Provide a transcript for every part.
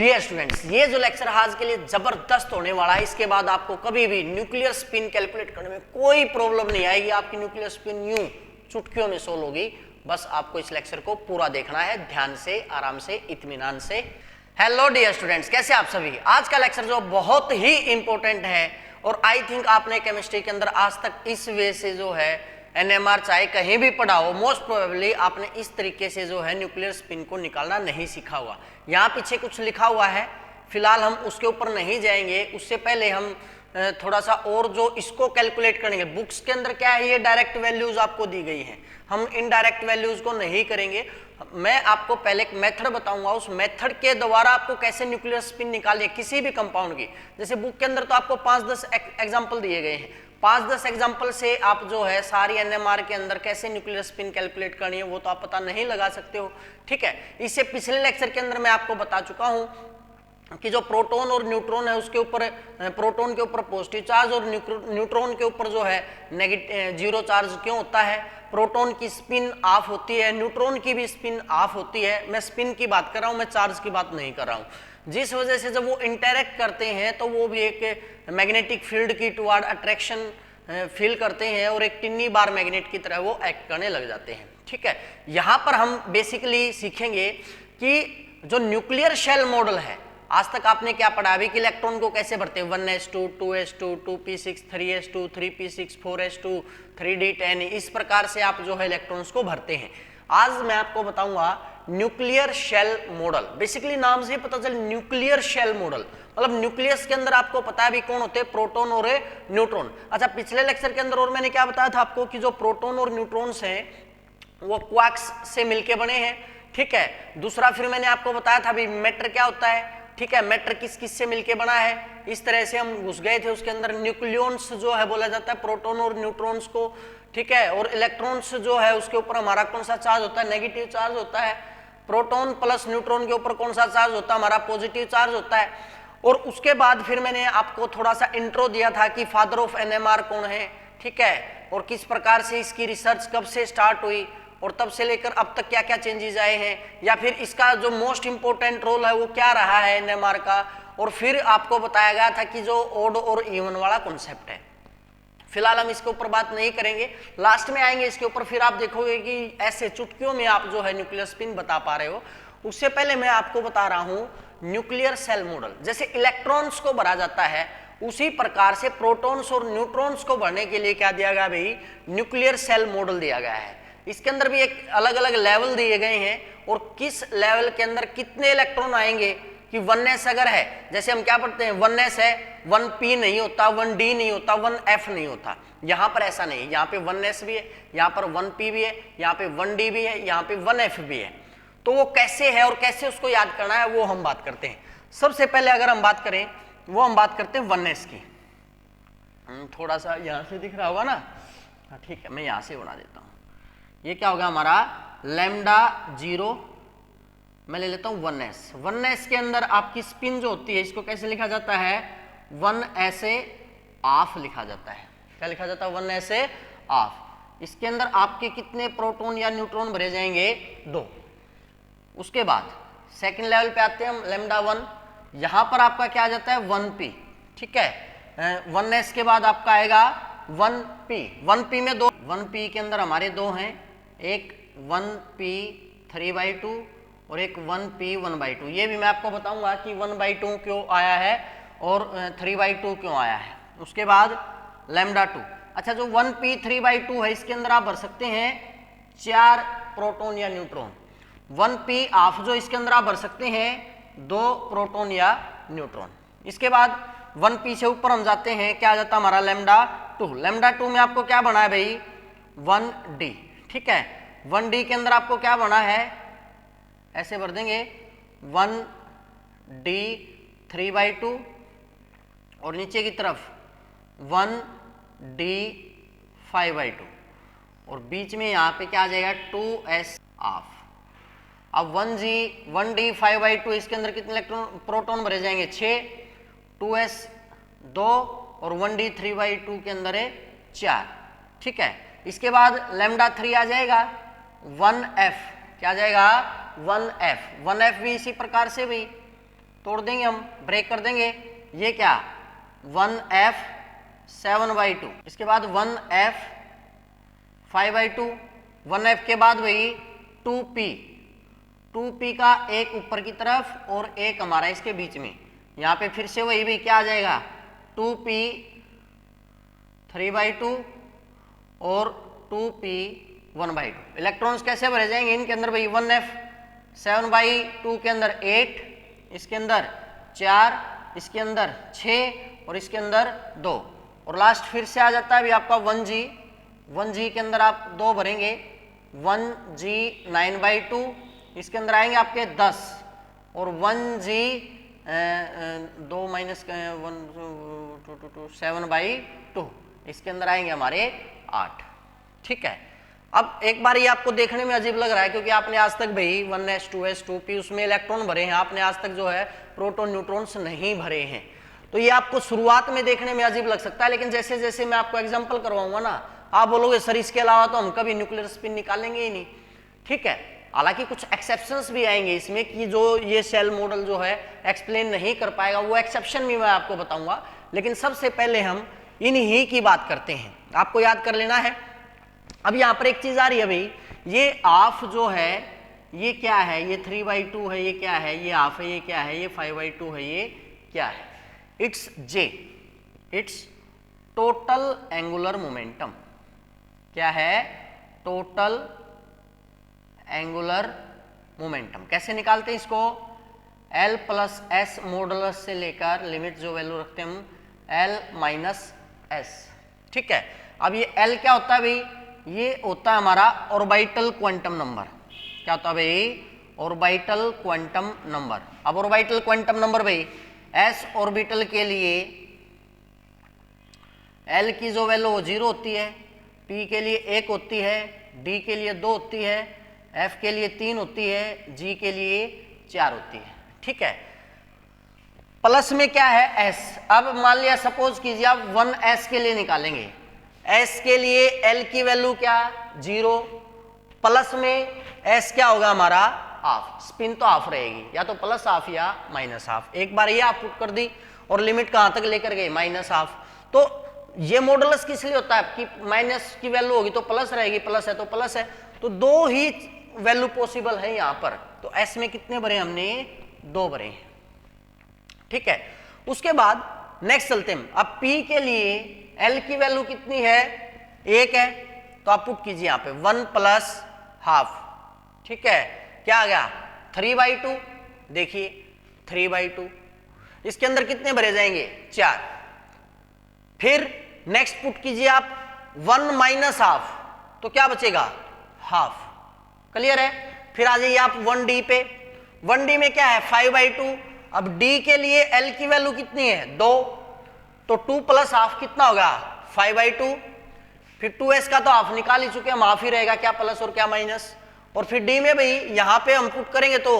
Dear students, ये जो lecture आज के लिए जबरदस्त होने वाला है। इसके बाद आपको कभी भी न्यूक्लियर स्पिन कैलकुलेट करने में कोई प्रॉब्लम नहीं आएगी। आपकी न्यूक्लियर स्पिन यूं चुटकियों में सोल्व होगी। बस आपको इस लेक्चर को पूरा देखना है, ध्यान से, आराम से, इत्मीनान से। हेलो डियर स्टूडेंट्स, कैसे आप सभी। आज का लेक्चर जो बहुत ही इंपॉर्टेंट है और आई थिंक आपने केमिस्ट्री के अंदर आज तक इस वे से जो है एनएमआर चाहे कहीं भी पढ़ा हो, मोस्ट प्रोबेबली आपने इस तरीके से जो है न्यूक्लियर स्पिन को निकालना नहीं सीखा हुआ। यहाँ पीछे कुछ लिखा हुआ है, फिलहाल हम उसके ऊपर नहीं जाएंगे। उससे पहले हम थोड़ा सा और जो इसको कैलकुलेट करेंगे। बुक्स के अंदर क्या है, ये डायरेक्ट वैल्यूज आपको दी गई हैं, हम इनडायरेक्ट वैल्यूज को नहीं करेंगे। मैं आपको पहले एक मेथड बताऊंगा, उस मेथड के द्वारा आपको कैसे न्यूक्लियर स्पिन निकालिए किसी भी कंपाउंड की। जैसे बुक के अंदर तो आपको 5-10 एग्जाम्पल दिए गए हैं, 5-10 एग्जाम्पल से आप जो है सारी एनएमआर के अंदर कैसे न्यूक्लियर स्पिन कैलकुलेट करनी है वो तो आप पता नहीं लगा सकते हो, ठीक है। इससे पिछले लेक्चर के अंदर मैं आपको बता चुका हूं कि जो प्रोटॉन और न्यूट्रॉन है उसके ऊपर, प्रोटॉन के ऊपर पॉजिटिव चार्ज और न्यूट्रॉन के ऊपर जो है नेगेटिव जीरो चार्ज क्यों होता है। प्रोटॉन की स्पिन ऑफ होती है, न्यूट्रॉन की भी स्पिन ऑफ होती है। मैं स्पिन की बात कर रहा हूं, मैं चार्ज की बात नहीं कर रहा हूं। जिस वजह से जब वो इंटरेक्ट करते हैं तो वो भी एक मैग्नेटिक फील्ड की टुवार्ड अट्रैक्शन फील करते हैं और एक टिन्नी बार मैग्नेट की तरह वो एक्ट करने लग जाते हैं, ठीक है। यहां पर हम बेसिकली सीखेंगे कि जो न्यूक्लियर शेल मॉडल है, आज तक आपने क्या पढ़ा अभी कि इलेक्ट्रॉन को कैसे भरते हैं, 1s2 2s2 2p6 3s2 3p6 4s2 3d10, इस प्रकार से आप जो है इलेक्ट्रॉन्स को भरते हैं। आज मैं आपको बताऊंगा न्यूक्लियर शेल मॉडल। बेसिकली नाम से पता चल न्यूक्लियर शेल मॉडल मतलब न्यूक्लियस के अंदर आपको पता है भी कौन होते हैं, प्रोटॉन और न्यूट्रॉन। अच्छा, पिछले लेक्चर के अंदर और मैंने क्या बताया था आपको कि जो प्रोटॉन और न्यूट्रॉन्स हैं वो क्वार्क्स से मिलके बने हैं, ठीक है। दूसरा फिर मैंने आपको बताया था भी मैटर क्या होता है, ठीक है, मैटर किस किस से मिलके बना है। इस तरह से हम घुस गए थे उसके अंदर। न्यूक्लियॉन्स जो है बोला जाता है प्रोटॉन और न्यूट्रॉन्स को, ठीक है। और इलेक्ट्रॉन्स जो है उसके ऊपर हमारा कौन सा चार्ज होता है, नेगेटिव चार्ज होता है। प्रोटॉन प्लस न्यूट्रॉन के ऊपर कौन सा चार्ज होता है, हमारा पॉजिटिव चार्ज होता है। और उसके बाद फिर मैंने आपको थोड़ा सा इंट्रो दिया था कि फादर ऑफ एनएमआर कौन है, ठीक है, और किस प्रकार से इसकी रिसर्च कब से स्टार्ट हुई और तब से लेकर अब तक क्या क्या चेंजेस आए हैं, या फिर इसका जो मोस्ट इंपॉर्टेंट रोल है वो क्या रहा है एनएमआर का। और फिर आपको बताया गया था कि जो ओड और इवन वाला कॉन्सेप्ट है। फिलहाल हम इसके ऊपर बात नहीं करेंगे, लास्ट में आएंगे इसके ऊपर। फिर आप देखोगे कि ऐसे चुटकियों में आप जो है न्यूक्लियर स्पिन बता पा रहे हो। उससे पहले मैं आपको बता रहा हूं न्यूक्लियर सेल मॉडल। जैसे इलेक्ट्रॉन्स को भरा जाता है उसी प्रकार से प्रोटॉन्स और न्यूट्रॉन्स को भरने के लिए क्या दिया गया भाई, न्यूक्लियर सेल मॉडल दिया गया है। इसके अंदर भी एक अलग अलग लेवल दिए गए हैं और किस लेवल के अंदर कितने इलेक्ट्रॉन आएंगे कि 1s अगर है, जैसे हम क्या पढ़ते हैं 1s है, 1p नहीं होता, 1d नहीं होता, 1f नहीं होता। यहां पर ऐसा नहीं, यहां पे 1s भी है, यहां पर 1p भी है, यहां पे 1d भी है, यहां पे 1f भी है। तो वो कैसे है और कैसे उसको याद करना है वो हम बात करते हैं। सबसे पहले अगर हम बात करें वो हम बात करते हैं 1s की। थोड़ा सा यहां से दिख रहा होगा ना, हाँ ठीक है, मैं यहां से बना देता हूं। ये क्या होगा हमारा लैम्डा 0, मैं ले लेता हूं 1s। 1s के अंदर आपकी स्पिन जो होती है इसको कैसे लिखा जाता है, 1sa ऑफ लिखा जाता है। क्या लिखा जाता है, 1sa ऑफ। इसके अंदर आपके कितने प्रोटॉन या न्यूट्रॉन भरे जाएंगे, 2। उसके बाद सेकंड लेवल पे आते हैं हम, लैम्डा 1। यहां पर आपका क्या आ जाता है 1p, ठीक है। 1s के बाद आपका आएगा 1p। 1p में 2, 1p के अंदर हमारे 2 हैं, एक 1p 3/2 और एक 1p 1/2। ये भी मैं आपको बताऊंगा कि 1/2 क्यों आया है और 3/2 क्यों आया है। उसके बाद लैम्डा 2। अच्छा, जो 1p 3/2 है इसके अंदर आप भर सकते हैं 4 प्रोटॉन या न्यूट्रॉन। 1p ऑफ जो इसके अंदर आप भर सकते हैं 2 प्रोटॉन या न्यूट्रॉन। इसके बाद 1p से ऊपर हम जाते हैं, क्या आ जाता है हमारा लैम्डा 2। लैम्डा 2 में आपको क्या बना है भाई, 1d, ठीक है। 1d के अंदर आपको क्या बना है, ऐसे भर देंगे 1d 3/2 और नीचे की तरफ 1d 5/2 और बीच में यहाँ पे क्या आ जाएगा 2s ऑफ। अब 1d 5/2 इसके अंदर कितने इलेक्ट्रॉन प्रोटॉन भरे जाएंगे, 6, 2s 2 और 1d 3/2 के अंदर है 4, ठीक है। इसके बाद लैम्डा 3 आ जाएगा 1f, क्या आ जाएगा 1f। 1f भी इसी प्रकार से भी तोड़ देंगे हम, ब्रेक कर देंगे। ये क्या 1f 7/2, इसके बाद 1f 5/2, 1f के बाद वही 2p का एक ऊपर की तरफ और एक हमारा इसके बीच में। यहाँ पे फिर से वही भी क्या आ जाएगा 2p 3/2 और 2p 1/2। इलेक्ट्रॉन्स कैसे भरे जाएंगे इनके अंदर भाई 1f 7/2 के अंदर 8, इसके अंदर 4, इसके अंदर 6 और इसके अंदर 2 और लास्ट फिर से आ जाता है अभी आपका 1g के अंदर आप 2 भरेंगे 1g 9/2, इसके अंदर आएंगे आपके 10 और 1g 2 माइनस 7/2, इसके अंदर आएंगे हमारे 8। ठीक है, अब एक बार ये आपको देखने में अजीब लग रहा है क्योंकि आपने आज तक भाई 1s 2s 2p उसमें इलेक्ट्रॉन भरे हैं, आपने आज तक जो है प्रोटॉन न्यूट्रॉन्स नहीं भरे हैं। तो ये आपको शुरुआत में देखने में अजीब लग सकता है, लेकिन जैसे जैसे मैं आपको एग्जांपल करवाऊंगा ना, आप बोलोगे सर इसके अलावा तो हम कभी न्यूक्लियर स्पिन निकालेंगे ही नहीं। ठीक है, हालांकि कुछ एक्सेप्शंस भी आएंगे इसमें कि जो ये सेल मॉडल जो है एक्सप्लेन नहीं कर पाएगा, वो एक्सेप्शन भी मैं आपको बताऊंगा। लेकिन सबसे पहले हम इन्हीं की बात करते हैं, आपको याद कर लेना है। अब यहाँ पर एक चीज आ रही है भाई, ये हाफ जो है ये क्या है, ये 3/2 है, ये क्या है, ये हाफ है, ये क्या है, ये 5/2 है, ये क्या है, it's J, it's total angular momentum. क्या है, टोटल एंगुलर मोमेंटम। कैसे निकालते हैं इसको, L प्लस एस मॉडुलस से लेकर लिमिट जो वैल्यू रखते हैं हम L माइनस एस। ठीक है, अब ये L क्या होता है भाई, ये होता है हमारा ऑर्बिटल क्वांटम नंबर। क्या होता है भाई, ऑर्बिटल क्वांटम नंबर। अब ऑर्बिटल क्वांटम नंबर भाई s ऑर्बिटल के लिए L की जो वैल्यू 0 होती है, P के लिए 1 होती है, D के लिए 2 होती है, F के लिए 3 होती है, G के लिए 4 होती है। ठीक है, प्लस में क्या है S। अब मान लिया सपोज कीजिए आप 1s के लिए निकालेंगे, S के लिए L की वैल्यू क्या 0, प्लस में S क्या होगा हमारा हाफ, स्पिन तो हाफ रहेगी, या तो प्लस हाफ या माइनस हाफ। एक बार ये आप पुट कर दी और लिमिट कहां तक लेकर गए माइनस हाफ। तो ये मॉडुलस किस लिए होता है कि माइनस की वैल्यू होगी तो प्लस रहेगी, प्लस है तो प्लस है, तो 2 ही वैल्यू पॉसिबल है यहां पर। तो S में कितने भरे हमने 2 भरे हैं। ठीक है, उसके बाद नेक्स्ट चलते हैं। अब P के लिए L की वैल्यू कितनी है 1 है, तो आप पुट कीजिए यहां पे 1 प्लस हाफ। ठीक है, क्या आ गया 3/2, देखिए 3/2, इसके अंदर कितने भरे जाएंगे 4। फिर नेक्स्ट पुट कीजिए आप 1 माइनस हाफ, तो क्या बचेगा हाफ। क्लियर है, फिर आ जाइए आप 1D पे, 1D में क्या है 5/2। अब D के लिए L की वैल्यू कितनी है 2, तो 2 प्लस हाफ कितना होगा 5/2। फिर 2s का तो हाफ निकाल ही चुके हम, हाफ ही रहेगा, क्या प्लस और क्या माइनस। और फिर D में भाई यहां पे हम पुट करेंगे तो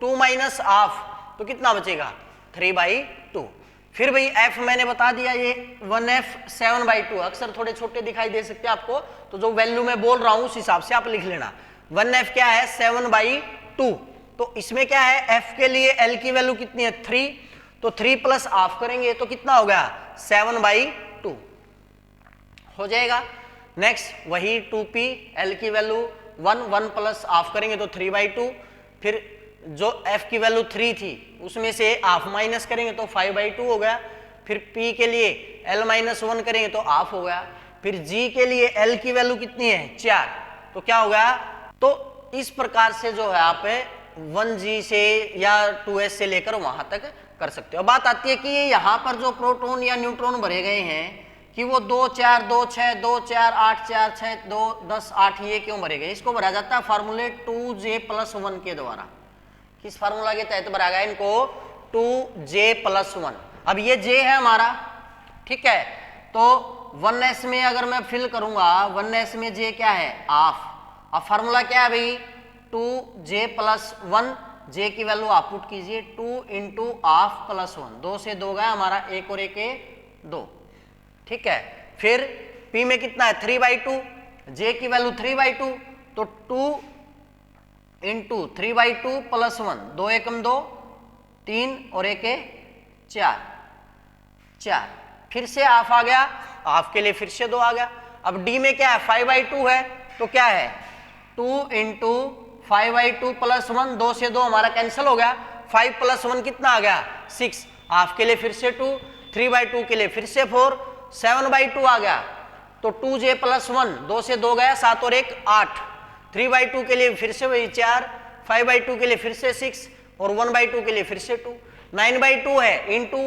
2 माइनस हाफ, तो कितना बचेगा 3/2। फिर भाई F मैंने बता दिया, ये 1f 7/2, अक्सर थोड़े छोटे दिखाई दे सकते हैं आपको, तो जो वैल्यू मैं बोल रहा हूं उस हिसाब से आप लिख लेना। 1f क्या है 7/2, तो इसमें क्या है F के लिए L की वैल्यू कितनी है 3, तो 3 प्लस हाफ करेंगे तो कितना होगा 7/2 हो जाएगा। नेक्स्ट वही 2p, L की वैल्यू 1 प्लस हाफ करेंगे तो 3/2, फिर जो F की वैल्यू 3 थी उसमें से हाफ माइनस करेंगे तो 5/2 हो गया। फिर P के लिए L माइनस 1 करेंगे तो हाफ हो गया। फिर G के लिए L की वैल्यू कितनी है 4, तो क्या हो गया। तो इस प्रकार से जो है आप 1G से या 2s से लेकर वहां तक कर सकते हो। बात आती है कि यहाँ पर जो प्रोटॉन या न्यूट्रॉन भरे गए हैं कि वो 2 4 2 6 2 4 8 4 6 2 10 8 ये क्यों भरे गए, इसको भरा जाता है फार्मूले 2J+1 के द्वारा। किस फार्मूला के तहत भरा गया इनको 2J+1। अब ये J है हमारा, ठीक है, तो 1s में अगर मैं फिल करूंगा 1s में J क्या है हाफ। अब फार्मूला क्या है भाई 2J+1, J की वैल्यू आप पुट कीजिए 2 × हाफ प्लस 1, 2 से 2 गया हमारा, 1 और 1 2। ठीक है, फिर P में कितना है 3/2, J की वैल्यू 3/2, तो 2 × 3/2 + 1, 2 एकम 2, 3 और 1 है 4, फिर से हाफ आ गया, हाफ के लिए फिर से 2 आ गया। अब डी में क्या है 5/2 है, तो क्या है 2 इंटू 5/2 प्लस 1, 2 से 2 हमारा कैंसिल हो गया, 5 प्लस 1 कितना आ गया 6, हाफ के लिए फिर से 2, 3/2 के लिए फिर से 4, 7/2 आ गया, तो 2j प्लस 1, 2 से 2 गया 7 और 1 8, 3/2 के लिए फिर से वही 4, 5/2 के लिए फिर से 6 और 1/2 के लिए फिर से 2, 9/2 है इंटू,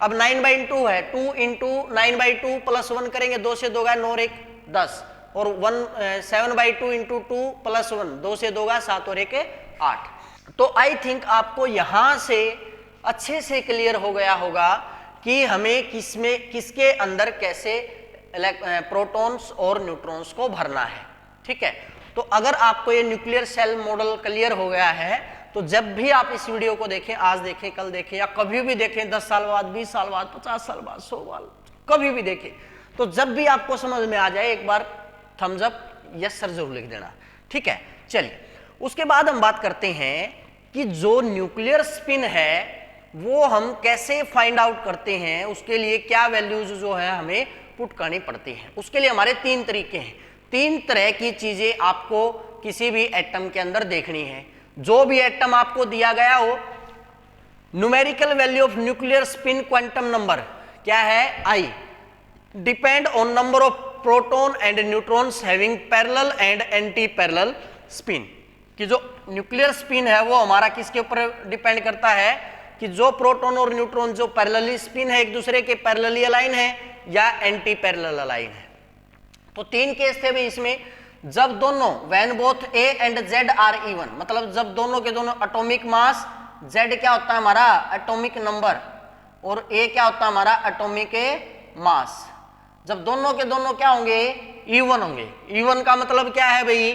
अब 9/2 है 2 इंटू 9/2 प्लस 1 करेंगे, 2 से 2 गया 9 और 1 10 और 7/2 इंटू 2 प्लस 1, 2 से 2 गया 7 और 1 8। तो आई थिंक आपको यहां से अच्छे से क्लियर हो गया होगा कि हमें किसके अंदर कैसे प्रोटॉन्स और न्यूट्रॉन्स को भरना है। ठीक है, तो अगर आपको ये न्यूक्लियर सेल मॉडल क्लियर हो गया है तो जब भी आप इस वीडियो को देखें, आज देखें, कल देखें या कभी भी देखें, 10 साल बाद, 20 साल बाद, 50 साल बाद, 100 साल, कभी भी देखें, तो जब भी आपको समझ में आ जाए एक बार थम्स अप यस सर जरूर लिख देना। ठीक है, चलिए उसके बाद हम बात करते हैं कि जो न्यूक्लियर स्पिन है वो हम कैसे फाइंड आउट करते हैं, उसके लिए क्या वैल्यूज जो है हमें पुट करनी पड़ती है। उसके लिए हमारे 3 तरीके हैं, 3 तरह की चीजें आपको किसी भी एटम के अंदर देखनी है। जो भी एटम आपको दिया गया हो, numerical value of nuclear spin quantum number क्या है I, depend on number of proton and neutrons having parallel and anti parallel spin. कि जो न्यूक्लियर स्पिन है वो हमारा किसके ऊपर डिपेंड करता है कि जो प्रोटॉन और न्यूट्रॉन जो पैरेलली स्पिन है, एक दूसरे के पैरेलली अलाइन है या एंटी पैरेलल अलाइन है। तो 3 केस थे भाई इसमें, जब दोनों when both A and Z are even, मतलब जब दोनों के दोनों एटॉमिक मास, Z क्या होता है हमारा एटॉमिक नंबर और A क्या होता है हमारा एटॉमिक मास, जब दोनों के दोनों क्या होंगे इवन होंगे। इवन का मतलब क्या है भाई,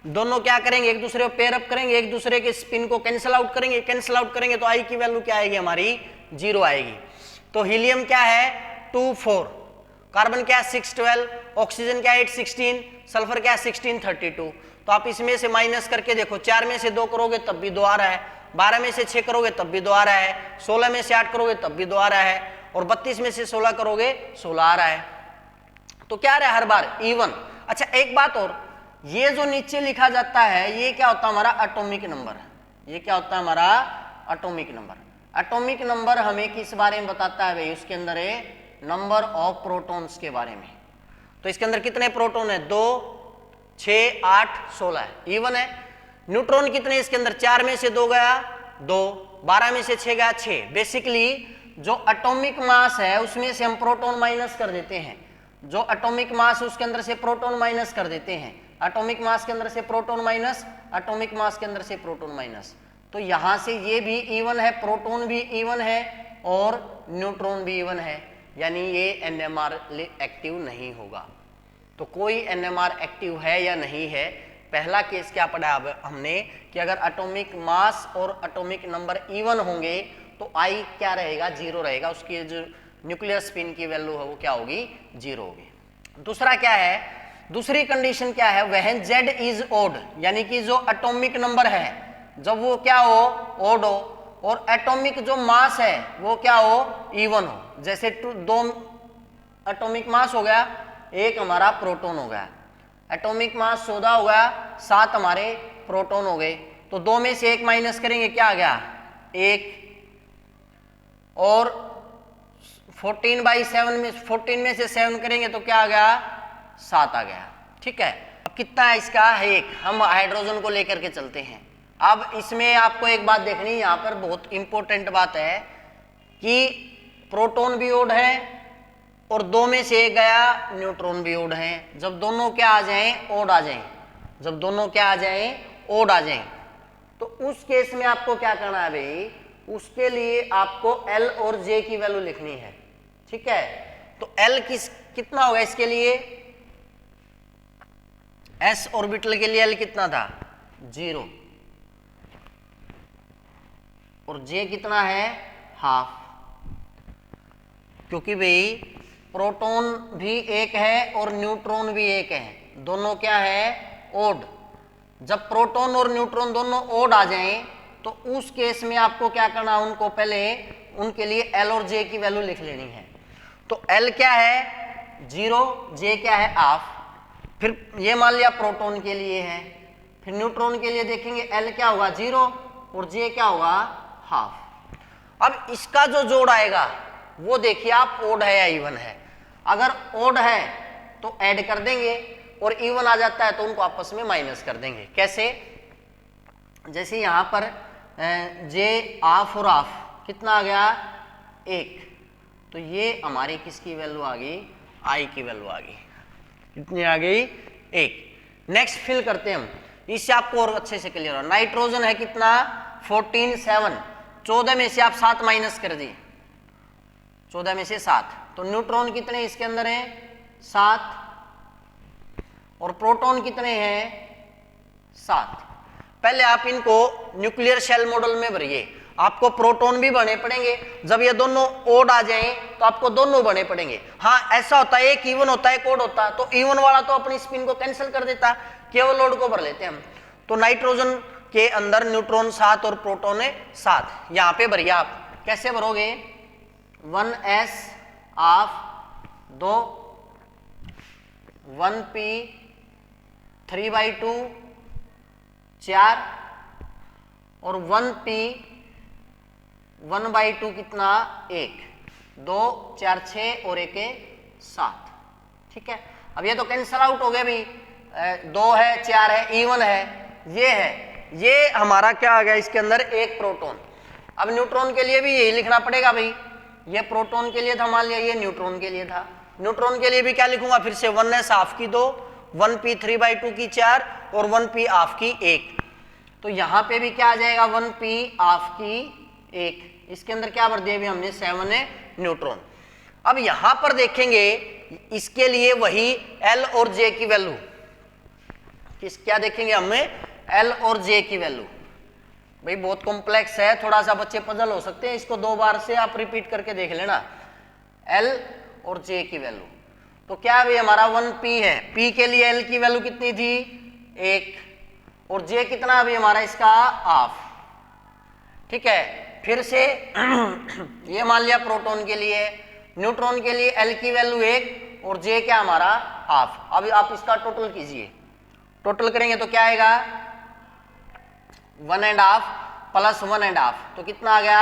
दोनों क्या करेंगे एक दूसरे को पेयर अप करेंगे, एक दूसरे के स्पिन को कैंसिल आउट करेंगे, कैंसिल आउट करेंगे तो I की वैल्यू क्या आएगी हमारी 0 आएगी। तो हीलियम क्या है 2 4, कार्बन क्या है 6 12, ऑक्सीजन क्या है 8 16, सल्फर क्या है 16 32। तो आप इसमें से माइनस करके देखो, 4 में से 2 करोगे तब भी 2 आ रहा है, 12 में से 6 करोगे तब भी 2 आ रहा है, 16 में से 8 करोगे तब भी 2 आ रहा है और 32 में से 16 करोगे 16 आ रहा है। तो क्या आ रहा है हर बार इवन। अच्छा एक बात और, ये जो नीचे लिखा जाता है ये क्या होता है हमारा एटॉमिक नंबर, ये क्या होता है हमारा एटॉमिक नंबर। एटॉमिक नंबर हमें किस बारे में बताता है भाई, उसके अंदर है नंबर ऑफ प्रोटॉन्स के बारे में। तो इसके अंदर कितने प्रोटॉन है 2 6 8 16 है, इवन है। न्यूट्रॉन कितने इसके अंदर, 4 में से 2 गया 2, 12 में से 6 गया 6। बेसिकली जो एटॉमिक मास है उसमें से हम प्रोटॉन माइनस कर देते हैं, जो एटॉमिक मास उसके अंदर से प्रोटॉन माइनस कर देते हैं, एटॉमिक मास के अंदर से प्रोटॉन माइनस, एटॉमिक मास के अंदर से प्रोटॉन माइनस। तो यहां से ये भी इवन है, प्रोटॉन भी इवन है और न्यूट्रॉन भी इवन है, यानी ये NMR एक्टिव नहीं होगा। तो कोई NMR एक्टिव है या नहीं है, पहला केस क्या पढ़ा अब हमने कि अगर एटॉमिक मास और एटॉमिक नंबर इवन होंगे तो I क्या रहेगा 0 रहेगा, उसकी जो न्यूक्लियर स्पिन की वैल्यू है वो क्या होगी 0 होगी। दूसरा क्या है, दूसरी कंडीशन क्या है, वह Z इज ओड, यानी कि जो एटॉमिक नंबर है जब वो क्या हो ओड हो और एटॉमिक जो मास है वो क्या हो इवन हो। जैसे 2 एटॉमिक मास हो गया, 1 हमारा प्रोटॉन हो गया, एटॉमिक मास 14 हो गया, 7 हमारे प्रोटॉन हो गए, तो 2 में से 1 माइनस करेंगे क्या आ गया 1 और 14/7 में 14 में से 7 करेंगे तो क्या आ गया 7 आ गया। ठीक है, अब कितना है इसका है 1। हम हाइड्रोजन को लेकर के चलते हैं। अब इसमें आपको एक बात देखनी, यहाँ पर बहुत इंपॉर्टेंट बात है कि प्रोटॉन भी ओड है और 2 में से 1 गया न्यूट्रॉन भी ओड है। जब दोनों क्या आ जाएं ओड आ जाएं, जब दोनों क्या आ जाएं ओड आ जाएं, तो उस केस में आपको क्या करना है भाई, उसके लिए आपको L और J की वैल्यू लिखनी है। ठीक है, तो L कितना होगा इसके लिए, S ऑर्बिटल के लिए L कितना था 0 और J कितना है हाफ, क्योंकि भाई प्रोटॉन भी 1 है और न्यूट्रॉन भी 1 है, दोनों क्या है ओड। जब प्रोटॉन और न्यूट्रॉन दोनों ओड आ जाएं तो उस केस में आपको क्या करना, उनको पहले उनके लिए L और J की वैल्यू लिख लेनी है। तो L क्या है 0, J क्या है हाफ। फिर ये मान लिया प्रोटॉन के लिए है, फिर न्यूट्रॉन के लिए देखेंगे L क्या होगा 0 और J क्या होगा हाफ। अब इसका जो जोड़ आएगा वो देखिए आप ओड है या इवन है। अगर ओड है तो ऐड कर देंगे और इवन आ जाता है तो उनको आपस में माइनस कर देंगे। कैसे, जैसे यहां पर J हाफ और हाफ कितना आ गया 1, तो ये हमारी किसकी वैल्यू आ गई, I की वैल्यू आ गई। कितनी आ गई 1। नेक्स्ट फिल करते हैं हम, इससे आपको और अच्छे से क्लियर हो। नाइट्रोजन है कितना 14 7, 14 में से आप 7 माइनस कर दिए, 14 में से 7, तो न्यूट्रॉन कितने इसके अंदर हैं 7 और प्रोटॉन कितने हैं 7। पहले आप इनको न्यूक्लियर शेल मॉडल में भरिए, आपको प्रोटॉन भी बने पड़ेंगे। जब ये दोनों ओड आ जाएं तो आपको दोनों बने पड़ेंगे। हाँ ऐसा होता है एक इवन होता है एक ओड होता है, तो इवन वाला तो अपनी स्पिन को कैंसिल कर देता, केवल ओड को भर लेते हैं हम। तो नाइट्रोजन के अंदर न्यूट्रॉन 7 और प्रोटॉन है 7, यहां पे भरिए। आप कैसे भरोगे 1s हाफ 2, 1p 3/2 4 और 1p 1/2 कितना 1, 2 4 6 और 1 7। ठीक है, अब ये तो कैंसल आउट हो गया भाई, 2 है 4 है इवन है, ये है, ये हमारा क्या आ गया इसके अंदर एक प्रोटॉन। अब न्यूट्रॉन के लिए भी यही लिखना पड़ेगा भाई, ये प्रोटॉन के लिए था, मान लिया ये न्यूट्रॉन के लिए था। न्यूट्रॉन के लिए भी क्या लिखूंगा फिर से 1s हाफ की 2, 1p 3/2 की 4 और 1p हाफ की 1। तो यहां पे भी क्या आ जाएगा 1p हाफ की 1, इसके अंदर क्या भर दिया भी हमने 7 है न्यूट्रॉन। अब यहां पर देखेंगे इसके लिए वही L और J की वैल्यू, क्या देखेंगे हमें L और J की वैल्यू। भाई बहुत कॉम्प्लेक्स है, थोड़ा सा बच्चे पजल हो सकते हैं, इसको 2 बार से आप रिपीट करके देख लेना। L और J की वैल्यू तो क्या है हमारा 1p है, p के लिए L की वैल्यू कितनी थी 1 और J कितना अभी हमारा इसका हाफ। ठीक है, फिर से ये मान लिया प्रोटॉन के लिए, न्यूट्रॉन के लिए L की वैल्यू 1 और J क्या हमारा हाफ। अब आप इसका टोटल कीजिए, टोटल करेंगे तो क्या आएगा 1.5 प्लस 1.5 तो कितना आ गया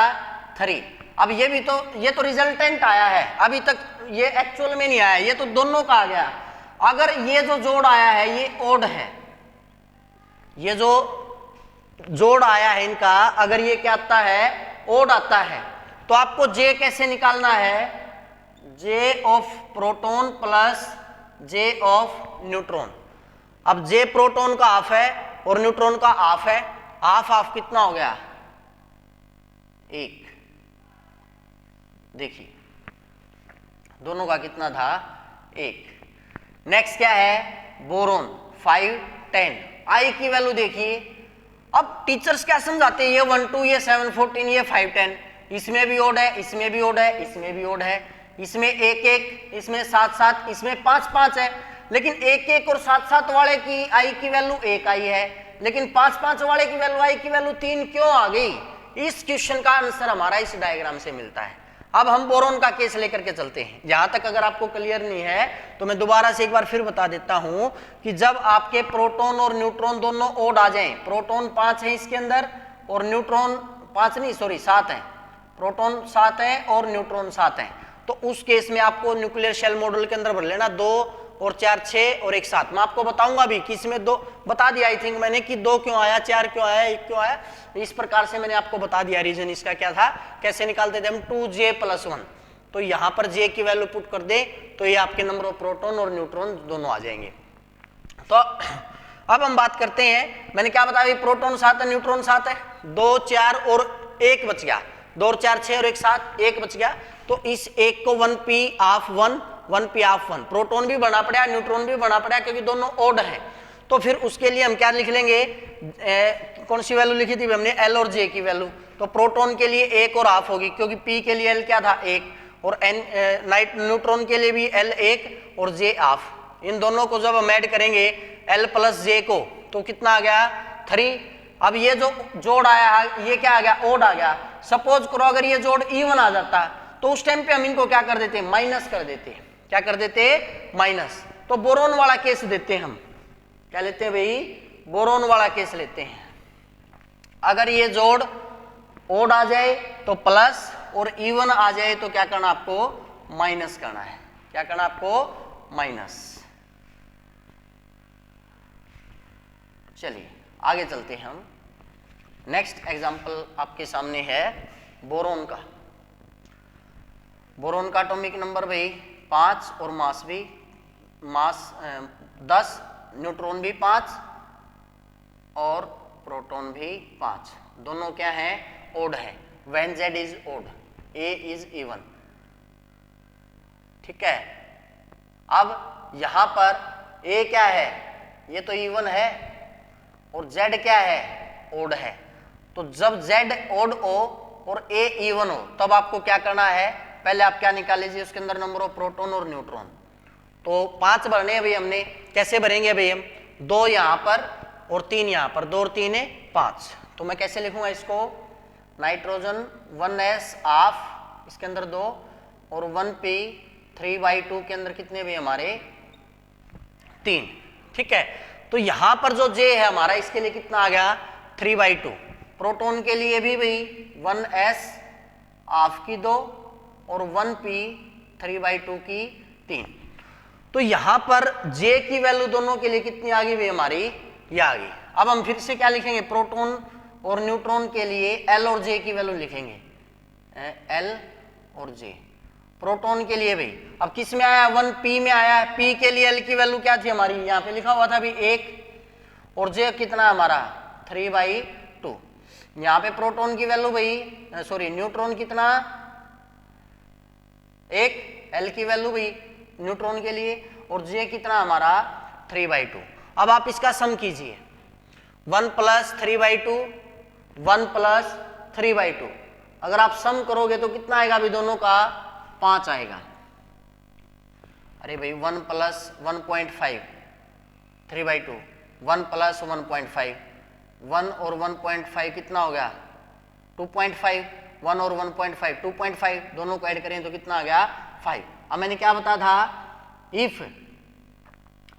3। अब ये भी तो, ये तो रिजल्टेंट आया है, अभी तक ये एक्चुअल में नहीं आया, ये तो दोनों का आ गया। अगर ये जो जोड़ आया है ये ओड है, ये जो जोड़ आया है इनका अगर ये क्या आता है ओड आता है, तो आपको J कैसे निकालना है, J of proton plus J of neutron. अब J प्रोटॉन का हाफ है और न्यूट्रॉन का हाफ है, हाफ हाफ कितना हो गया 1। देखिए दोनों का कितना था 1। नेक्स्ट क्या है बोरोन 5 10, I की वैल्यू देखिए। अब टीचर्स क्या समझाते हैं, ये 1 2 ये 7 14 ये 5 10, इसमें भी ओड है इसमें भी ओड है इसमें भी ओड है, इसमें 1 1 इसमें 7 7 इसमें 5 5 है, लेकिन 1 1 और 7 7 वाले की I की वैल्यू 1 आई है, लेकिन 5 5 वाले की वैल्यू I की वैल्यू 3 क्यों आ गई। इस क्वेश्चन का आंसर हमारा इस डायग्राम से मिलता है। अब हम बोरोन का केस लेकर के चलते हैं। जहां तक अगर आपको क्लियर नहीं है तो मैं दोबारा से एक बार फिर बता देता हूं कि जब आपके प्रोटॉन और न्यूट्रॉन दोनों ओड आ जाएं, प्रोटॉन 5 है इसके अंदर और न्यूट्रॉन 5 नहीं सॉरी 7 है, प्रोटॉन 7 है और न्यूट्रॉन 7 है, तो उस केस में आपको न्यूक्लियर शेल मॉडल के अंदर भर लेना 2 और 4 6 और 1 7। मैं आपको बताऊंगा भी कि इसमें 2 बता दिया आई थिंक मैंने कि 2 क्यों आया 4 क्यों आया 1 क्यों आया, इस प्रकार से मैंने आपको बता दिया रीजन इसका क्या था, कैसे निकालते थे हम 2J + 1। तो यहां पर J की वैल्यू पुट कर दे तो ये आपके नंबर ऑफ प्रोटॉन और न्यूट्रॉन दोनों आ जाएंगे। तो अब हम बात करते हैं, मैंने क्या बताया प्रोटॉन 7 है न्यूट्रॉन 7 है, 2 4 और 1 बच गया, 2 और 4 6 और 1 7 1 बच गया, तो इस 1 को 1p half 1 1p half 1, proton भी बना पड़ा न्यूट्रॉन भी बना पड़ा क्योंकि दोनों ओड है। तो फिर उसके लिए हम क्या लिख लेंगे, कौन सी वैल्यू लिखी थी हमने L और J की वैल्यू। तो प्रोटॉन के लिए 1 और हाफ होगी क्योंकि P के लिए L क्या था 1 और न्यूट्रॉन के लिए भी L 1 और J हाफ। इन दोनों को जब हम ऐड करेंगे L + J को तो कितना आ गया 3, अब ये जो जोड़ आया है ये क्या आ गया, ओड आ गया। सपोज करो अगर ये जोड़ इवन आ जाता तो उस टाइम पे हम इनको क्या कर देते, माइनस कर देते। क्या कर देते, माइनस। तो बोरोन वाला केस देते हम, क्या लेते हैं भाई, बोरोन वाला केस लेते हैं। अगर ये जोड़ ओड आ जाए तो प्लस और इवन आ जाए तो क्या करना आपको, माइनस करना है। क्या करना आपको, माइनस। चलिए आगे चलते हैं हम। नेक्स्ट एग्जांपल आपके सामने है बोरोन का। बोरोन का एटॉमिक नंबर भाई 5 और मास भी 10, न्यूट्रॉन भी 5 और प्रोटॉन भी 5, दोनों क्या है, ओड है। When Z is odd, A is even. ठीक है, अब यहां पर A क्या है, ये तो इवन है और Z क्या है, ओड है। तो जब Z ओड हो और A इवन हो तब आपको क्या करना है, पहले आप क्या निकाल लीजिए उसके अंदर नंबर ऑफ प्रोटॉन और न्यूट्रॉन। तो 5 भरने हैं भाई हमने, कैसे भरेंगे भाई हम, 2 यहां पर और 3 यहां पर, 2 और 3 है 5। तो मैं कैसे लिखूंगा इसको, नाइट्रोजन 1s ऑफ, इसके अंदर 2 और 1p 3/2 के अंदर कितने भी हमारे 3। ठीक है, तो यहां पर जो J है हमारा इसके लिए कितना आ गया, 3/2। प्रोटॉन के लिए भी भाई 1s ऑफ की 2 और 1p 3/2 की 3। तो यहां पर J की वैल्यू दोनों के लिए कितनी आ गई भाई हमारी, ये आ गई। अब हम फिर से क्या लिखेंगे, प्रोटॉन और न्यूट्रॉन के लिए L और J की वैल्यू लिखेंगे, L और J। प्रोटॉन के लिए भाई अब किस में आया, 1p में आया है। p के लिए L की वैल्यू क्या थी हमारी, यहाँ पे लिखा हुआ था भाई 1 और J कितना हमारा 3/2। यहाँ पे प्रोटॉन की वैल्यू भाई सॉरी न्यूट्रॉन कितना 1, L की वैल्यू भाई न्यूट्रॉन के लिए और J कितना हमारा 3/2। अब आप इसका सम कीजिए, 1 + 3/2 1 + 3/2। अगर आप सम करोगे तो कितना आएगा अभी दोनों का, 5 आएगा। अरे भाई 1 + 1.5 3/2, 1 + 1.5, 1 और 1.5 कितना हो गया 2.5, 1 और 1.5 2.5, दोनों को ऐड करें तो कितना आ गया 5। अब मैंने क्या बताया था, इफ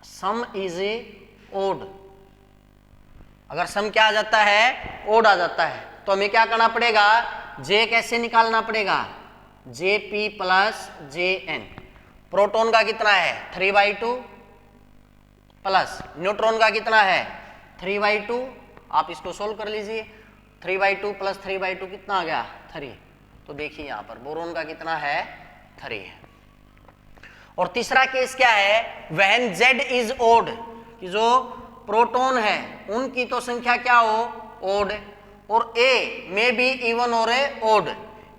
सम इज ओड, अगर सम क्या आ जाता है, ओड आ जाता है, तो हमें क्या करना पड़ेगा, J कैसे निकालना पड़ेगा, Jp + Jn। प्रोटॉन का कितना है 3/2 प्लस न्यूट्रॉन का कितना है 3/2। आप इसको सोल्व कर लीजिए, 3/2 + 3/2 कितना आ गया 3। तो देखिए यहां पर बोरोन का कितना है 3 है। और तीसरा केस क्या है, व्हेन Z इज ओड, कि जो प्रोटॉन है उनकी तो संख्या क्या हो, ओड, और A में भी इवन और ओड।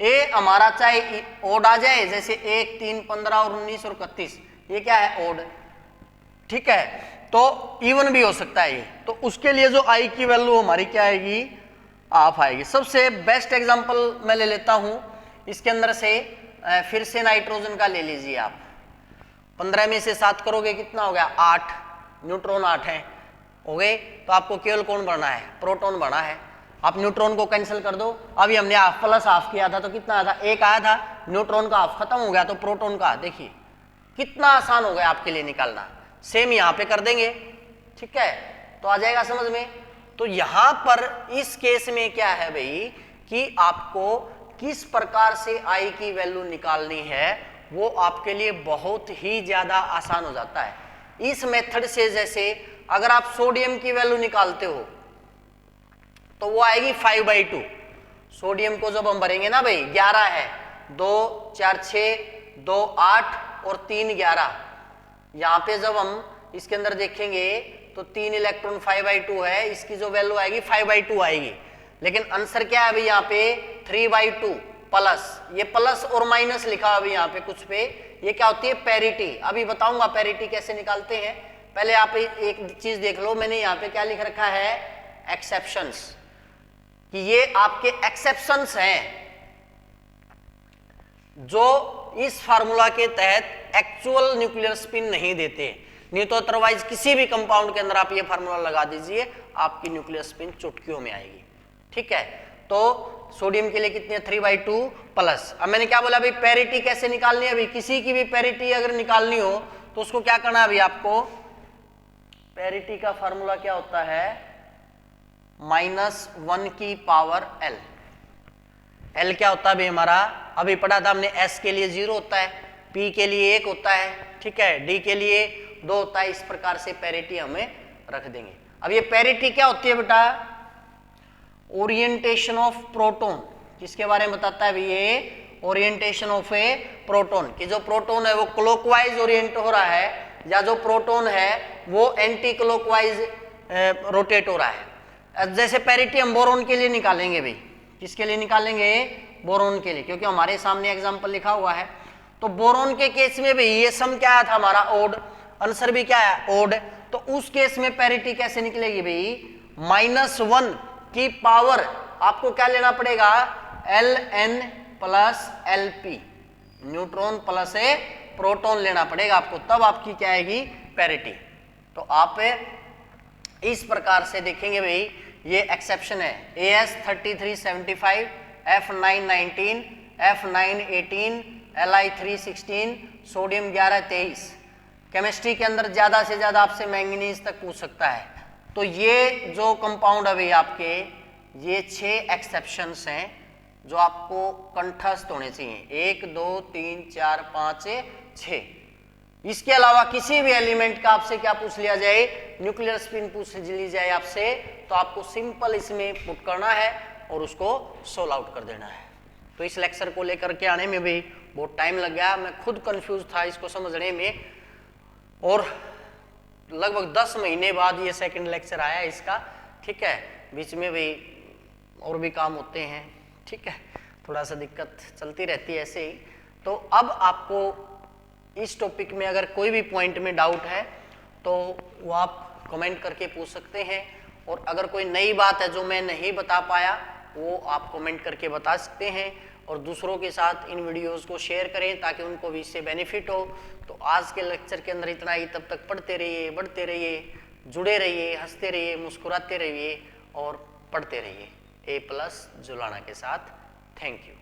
A हमारा चाहे ओड आ जाए, जैसे 1, 3, 15 और 19 और 31, ये क्या है ओड। ठीक है, तो इवन भी हो सकता है ये, तो उसके लिए जो I की वैल्यू हमारी क्या आएगी, हाफ आएगी। सबसे बेस्ट एग्जांपल मैं ले लेता हूं इसके अंदर से, फिर से नाइट्रोजन का ले लीजिए आप। 15 में से 7 करोगे कितना हो गया 8, न्यूट्रॉन 8 है, हो गए। तो आपको केवल कौन बढ़ना है, प्रोटॉन बढ़ना है। आप न्यूट्रॉन को कैंसिल कर दो, अभी हमने हाफ प्लस हाफ किया था तो कितना आया था 1 आया था, न्यूट्रॉन का हाफ खत्म हो गया तो प्रोटॉन का, देखिए कितना आसान हो गया आपके लिए निकालना। सेम यहाँ पे कर देंगे, ठीक है, तो आ जाएगा समझ में। तो यहां पर इस केस में क्या है भाई, कि आपको किस प्रकार से I की वैल्यू निकालनी है वो आपके लिए बहुत ही ज्यादा आसान हो जाता है इस मेथड से। जैसे अगर आप सोडियम की वैल्यू निकालते हो तो वो आएगी 5/2। सोडियम को जब हम भरेंगे ना भाई, 11 है, 2 4 6 2 8 और 3 11। यहां पे जब हम इसके अंदर देखेंगे तो 3 इलेक्ट्रॉन 5/2 है, इसकी जो वैल्यू आएगी 5/2 आएगी। लेकिन आंसर क्या है अभी यहाँ पे 3/2 प्लस, ये प्लस और माइनस लिखा अभी यहाँ पे कुछ पे, ये क्या होती है पैरिटी। अभी बताऊंगा पैरिटी कैसे निकालते हैं। पहले आप एक चीज देख लो, मैंने यहाँ पे क्या लिख रखा है एक्सेप्शंस, कि ये आपके एक्सेप्शंस हैं जो इस फार्मूला के तहत एक्चुअल न्यूक्लियर स्पिन नहीं देते, नहीं तो अदरवाइज किसी भी कंपाउंड के अंदर आप ये फार्मूला लगा दीजिए, आपकी न्यूक्लियर स्पिन चुटकियों में आएगी। ठीक है, तो सोडियम के लिए कितनी है 3/2 प्लस। अब मैंने क्या बोला भाई, पैरिटी कैसे निकालनी है? अभी किसी की भी पैरिटी अगर निकालनी हो तो उसको क्या करना है अभी आपको, पैरिटी का फार्मूला क्या होता है, -1 की पावर l। l क्या होता है अभी हमारा, अभी पढ़ा था हमने, s के लिए 0 होता है, p के लिए 1 होता है, ठीक है, d के लिए 2 होता है। इस प्रकार से पैरिटी हमें रख देंगे। अब ये पैरिटी क्या होती है बेटा, ओरिएंटेशन ऑफ प्रोटॉन। किसके बारे में बताता है ये, ओरिएंटेशन ऑफ ए प्रोटॉन, कि जो प्रोटॉन है वो क्लॉकवाइज ओरिएंट हो रहा है या जो प्रोटॉन है वो एंटी क्लॉकवाइज रोटेट हो रहा है। जैसे पैरिटी हम बोरोन के लिए निकालेंगे भाई, किसके लिए निकालेंगे, बोरोन के लिए, क्योंकि हमारे सामने एग्जांपल लिखा हुआ है। तो बोरोन के केस में भी ये सम क्या आया था हमारा, ओड, आंसर भी क्या है, ओड। तो उस केस में पैरिटी कैसे निकलेगी भाई, -1 की पावर आपको क्या लेना पड़ेगा, Ln plus Lp, neutron plus a proton लेना पड़ेगा आपको, तब आपकी क्या आएगी, पैरिटी। तो आप इस प्रकार से देखेंगे भाई, ये एक्सेप्शन है, AS 3375, F919, F918, Li 316, sodium 1123। Chemistry के अंदर ज्यादा से ज्यादा आपसे मैंगनीज तक पूछ सकता है। तो ये जो कंपाउंड है भाई आपके, ये 6 एक्सेप्शंस हैं जो आपको कंठस्थ होने चाहिए, 1 2 3 4 5 6। इसके अलावा किसी भी एलिमेंट का आपसे क्या पूछ लिया जाए, न्यूक्लियर स्पिन पूछ ली जाए आपसे, तो आपको सिंपल इसमें पुट करना है और उसको सोल्व आउट कर देना है। तो इस लेक्चर को लेकर के आने में भी बहुत टाइम लग गया, मैं खुद कंफ्यूज था इसको समझने में, और लगभग 10 महीने बाद ये सेकंड लेक्चर आया इसका। ठीक है, बीच में भी और भी काम होते हैं, ठीक है, थोड़ा सा दिक्कत चलती रहती है ऐसे ही। तो अब आपको इस टॉपिक में अगर कोई भी पॉइंट में डाउट है तो वो आप कमेंट करके पूछ सकते हैं, और अगर कोई नई बात है जो मैं नहीं बता पाया वो आप कमेंट करके बता सकते हैं, और दूसरों के साथ इन वीडियोस को शेयर करें ताकि उनको भी इससे बेनिफिट हो। तो आज के लेक्चर के अंदर इतना ही, तब तक पढ़ते रहिए, बढ़ते रहिए, जुड़े रहिए, हंसते रहिए, मुस्कुराते रहिए और पढ़ते रहिए। A+ जुलाना के साथ। Thank you.